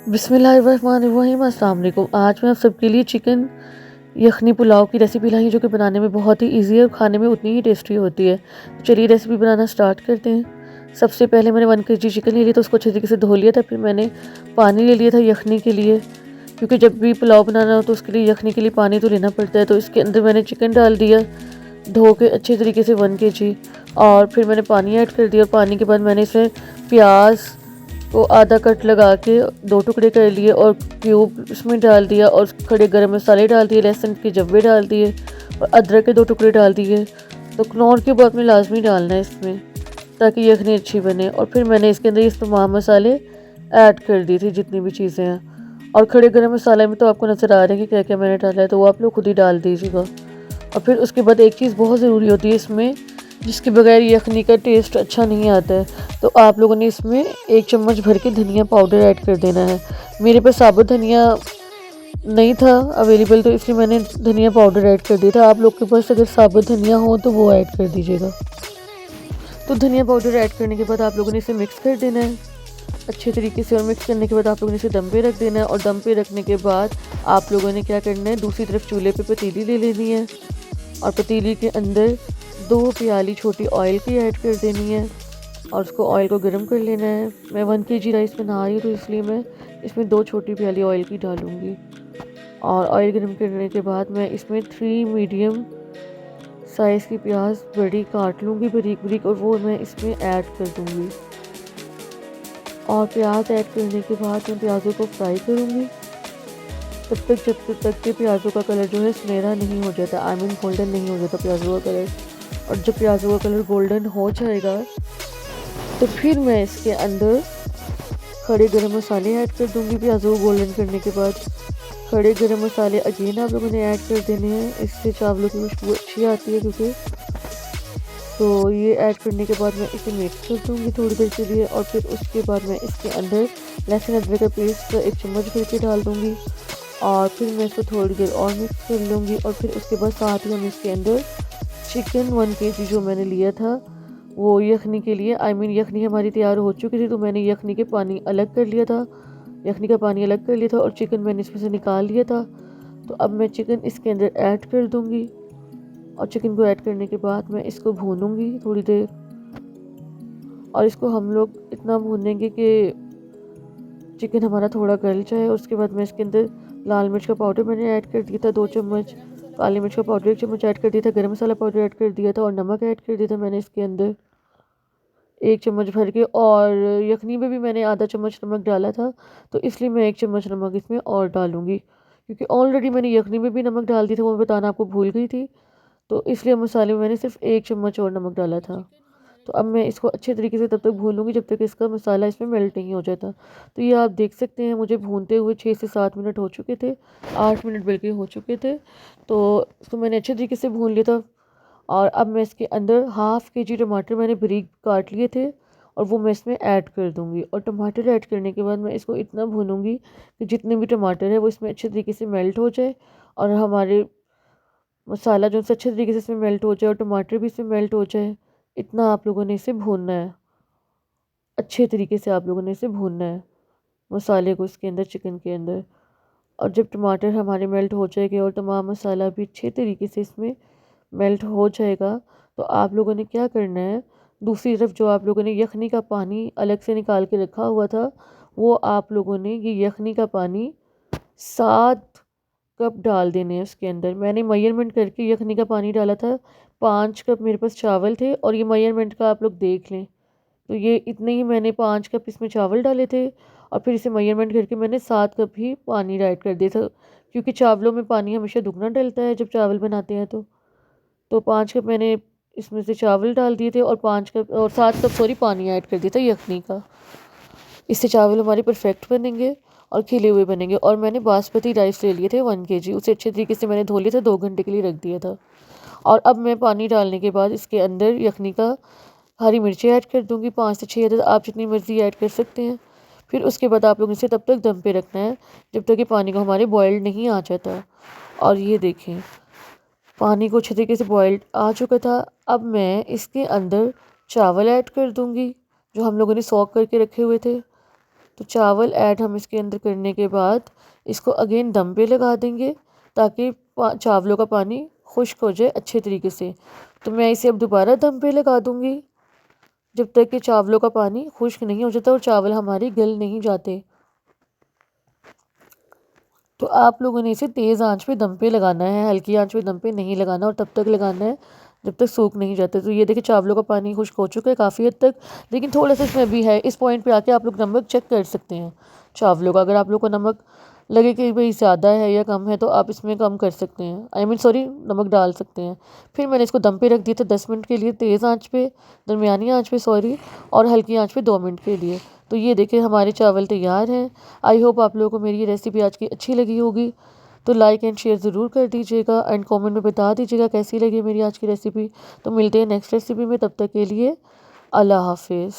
बिस्मिल्लाहिर्रहमानिर्रहीम, अस्सलाम वालेकुम। आज मैं आप सबके लिए चिकन यखनी पुलाव की रेसिपी लाई जो कि बनाने में बहुत ही इजी है और खाने में उतनी ही टेस्टी होती है। चलिए रेसिपी बनाना स्टार्ट करते हैं। सबसे पहले मैंने 1 kg चिकन ले लिया था, उसको अच्छे तरीके से धो लिया था। फिर मैंने पानी ले लिया था यखनी के लिए, क्योंकि जब भी पुलाव बनाना हो तो उसके लिए यखनी के लिए पानी तो लेना पड़ता है। तो इसके अंदर मैंने चिकन डाल दिया धो के अच्छे तरीके से 1 kg, और फिर मैंने पानी ऐड कर दिया। पानी के बाद मैंने इसमें प्याज को आधा कट लगा के 2 टुकड़े कर लिए और क्यूब इसमें डाल दिया, और खड़े गरम मसाले डाल दिए, लहसुन के जब्बे डाल दिए और अदरक के 2 टुकड़े डाल दिए। तो कनौर के बाद में लाजमी डालना है इसमें, ताकि यखनी अच्छी बने। और फिर मैंने इसके अंदर ये तमाम मसाले ऐड कर दिए थे, जितनी भी चीज़ें हैं। और खड़े गरम मसाले में तो आपको नज़र आ रहा है कि क्या क्या मैंने डाला है, तो वो आप लोग खुद ही डाल दीजिएगा। और फिर उसके बाद एक चीज़ बहुत ज़रूरी होती है इसमें, जिसके बगैर यखनी का टेस्ट अच्छा नहीं आता है। तो आप लोगों ने इसमें 1 चम्मच भर के धनिया पाउडर ऐड कर देना है। मेरे पास साबुत धनिया नहीं था अवेलेबल, तो इसलिए मैंने धनिया पाउडर ऐड कर दिया था। आप लोग के पास अगर साबुत धनिया हो तो वो ऐड कर दीजिएगा। तो धनिया पाउडर ऐड करने के बाद आप लोगों ने इसे मिक्स कर देना है अच्छे तरीके से। और मिक्स करने के बाद आप लोगों ने इसे दम पे रख देना है। और दम पे रखने के बाद आप लोगों ने क्या करना है, दूसरी तरफ चूल्हे पे पतीली ले लेनी है, और पतीली के अंदर 2 प्याली छोटी ऑयल की ऐड कर देनी है, और उसको ऑयल को गर्म कर लेना है। मैं 1 kg राइस बना रही हूँ, तो इसलिए मैं इसमें 2 छोटी प्याली ऑयल की डालूँगी। और ऑयल गर्म करने के बाद मैं इसमें 3 मीडियम साइज़ की प्याज बड़ी काट लूँगी बारीक बारीक, और वो मैं इसमें ऐड कर दूँगी। और प्याज ऐड करने के बाद मैं प्याज़ों को फ्राई करूँगी तब तक जब तक कि प्याज़ों का कलर जो है सुनहरा नहीं हो जाता, आई मीन गोल्डन नहीं हो जाता प्याज़ों का कलर। और जब प्याज़ों का कलर गोल्डन हो जाएगा तो फिर मैं इसके अंदर खड़े गरम मसाले ऐड कर दूंगी। प्याज़ों को गोल्डन करने के बाद खड़े गरम मसाले अगेन आप लोगों ने ऐड कर देने हैं, इससे चावलों की खुशबू अच्छी आती है क्योंकि। तो ये ऐड करने के बाद मैं इसे मिक्स कर दूंगी थोड़ी देर के लिए। और फिर उसके बाद मैं इसके अंदर लहसुन अदरक का पेस्ट 1 चम्मच भर के डाल दूँगी, और फिर मैं इसको थोड़ी देर और मिक्स कर लूँगी। और फिर उसके बाद साथ ही हम इसके अंदर चिकन 1 kg जो मैंने लिया था वो यखनी के लिए, आई मीन यखनी हमारी तैयार हो चुकी थी, तो मैंने यखनी के पानी अलग कर लिया था, यखनी का पानी अलग कर लिया था, और चिकन मैंने इसमें से निकाल लिया था। तो अब मैं चिकन इसके अंदर ऐड कर दूँगी, और चिकन को ऐड करने के बाद मैं इसको भूनूँगी थोड़ी देर। और इसको हम लोग इतना भूनेंगे कि चिकन हमारा थोड़ा गल जाए। उसके बाद मैं इसके अंदर लाल मिर्च का पाउडर मैंने ऐड कर दिया था 2 चम्मच, काली मिर्च का पाउडर 1 चम्मच ऐड कर दिया था, गरम मसाला पाउडर ऐड कर दिया था, और नमक ऐड कर दिया था मैंने इसके अंदर 1 चम्मच भर के। और यखनी में भी मैंने आधा चम्मच नमक डाला था, तो इसलिए मैं 1 चम्मच नमक इसमें और डालूँगी, क्योंकि ऑलरेडी मैंने यखनी में भी नमक डाल दिया था, वो मैं बताना आपको भूल गई थी। तो इसलिए मसाले में मैंने सिर्फ 1 चम्मच और नमक डाला था। तो अब मैं इसको अच्छे तरीके से तब तक भूनूंगी जब तक इसका मसाला इसमें मेल्ट नहीं हो जाता। तो ये आप देख सकते हैं मुझे भूनते हुए 6 से 7 मिनट हो चुके थे, 8 मिनट बल्कि हो चुके थे। तो इसको मैंने अच्छे तरीके से भून लिया था। और अब मैं इसके अंदर 1/2 kg टमाटर मैंने बारीक काट लिए थे, और वो मैं इसमें ऐड कर दूँगी। और टमाटर ऐड करने के बाद मैं इसको इतना भूनूंगी कि जितने भी टमाटर है वो इसमें अच्छे तरीके से मेल्ट हो जाए, और हमारे मसाला जो है अच्छे तरीके से इसमें मेल्ट हो जाए, और टमाटर भी इसमें मेल्ट हो जाए। इतना आप लोगों ने इसे भूनना है, अच्छे तरीके से आप लोगों ने इसे भूनना है मसाले को इसके अंदर, चिकन के अंदर। और जब टमाटर हमारे मेल्ट हो जाएंगे और तमाम मसाला भी अच्छे तरीके से इसमें मेल्ट हो जाएगा, तो आप लोगों ने क्या करना है, दूसरी तरफ जो आप लोगों ने यखनी का पानी अलग से निकाल के रखा हुआ था, वो आप लोगों ने ये यखनी का पानी 7 कप डाल देने हैं उसके अंदर। मैंने मेजरमेंट करके यखनी का पानी डाला था, 5 कप मेरे पास चावल थे, और ये मेजरमेंट का आप लोग देख लें। तो ये इतने ही मैंने 5 कप इसमें चावल डाले थे, और फिर इसे मेजरमेंट करके मैंने 7 कप ही पानी ऐड कर दिया था, क्योंकि चावलों में पानी हमेशा दुगना डलता है जब चावल बनाते हैं। तो 5 कप मैंने इसमें से चावल डाल दिए थे, और 5 कप और 7 कप सॉरी पानी ऐड कर दिया था यखनी का। इससे चावल हमारे परफेक्ट बनेंगे और खिले हुए बनेंगे। और मैंने बासमती राइस ले लिए थे 1 kg, उसे अच्छे तरीके से मैंने धो लिया था, 2 घंटे के लिए रख दिया था। और अब मैं पानी डालने के बाद इसके अंदर यखनी का हरी मिर्ची ऐड कर दूंगी, 5 से 6 अदद, आप जितनी मर्ज़ी ऐड कर सकते हैं। फिर उसके बाद आप लोग इसे तब तक दम पे रखना है जब तक कि पानी को हमारे बॉयल्ड नहीं आ जाता। और ये देखें पानी को अच्छे तरीके से बॉयल्ड आ चुका था। अब मैं इसके अंदर चावल ऐड कर दूंगी जो हम लोगों ने सॉक करके रखे हुए थे। तो चावल ऐड हम इसके अंदर करने के बाद इसको अगेन दम पे लगा देंगे ताकि चावलों का पानी खुश्क हो जाए अच्छे तरीके से। तो मैं इसे अब दोबारा दम पे लगा दूंगी जब तक कि चावलों का पानी खुश्क नहीं हो जाता और चावल हमारे गल नहीं जाते। तो आप लोगों ने इसे तेज़ आंच पे दम पे लगाना है, हल्की आंच पे दम पे नहीं लगाना और तब तक लगाना है जब तक सूख नहीं जाते। तो ये देखिए चावलों का पानी खुश्क हो चुका है काफ़ी हद तक, लेकिन थोड़ा सा इसमें भी है। इस पॉइंट पे आके आप लोग नमक चेक कर सकते हैं चावलों का। अगर आप लोग को नमक लगे कि भाई ज़्यादा है या कम है तो आप इसमें कम कर सकते हैं, आई मीन सॉरी नमक डाल सकते हैं। फिर मैंने इसको दम पे रख दिया था 10 मिनट के लिए तेज़ आंच पे, दरमियानी आंच पे सॉरी, और हल्की आंच पे 2 मिनट के लिए। तो ये देखें हमारे चावल तैयार हैं। आई होप आप लोगों को मेरी ये रेसिपी आज की अच्छी लगी होगी। तो लाइक एंड शेयर ज़रूर कर दीजिएगा एंड कमेंट में बता दीजिएगा कैसी लगी मेरी आज की रेसिपी। तो मिलते हैं नेक्स्ट रेसिपी में, तब तक के लिए अल्लाह हाफिज़।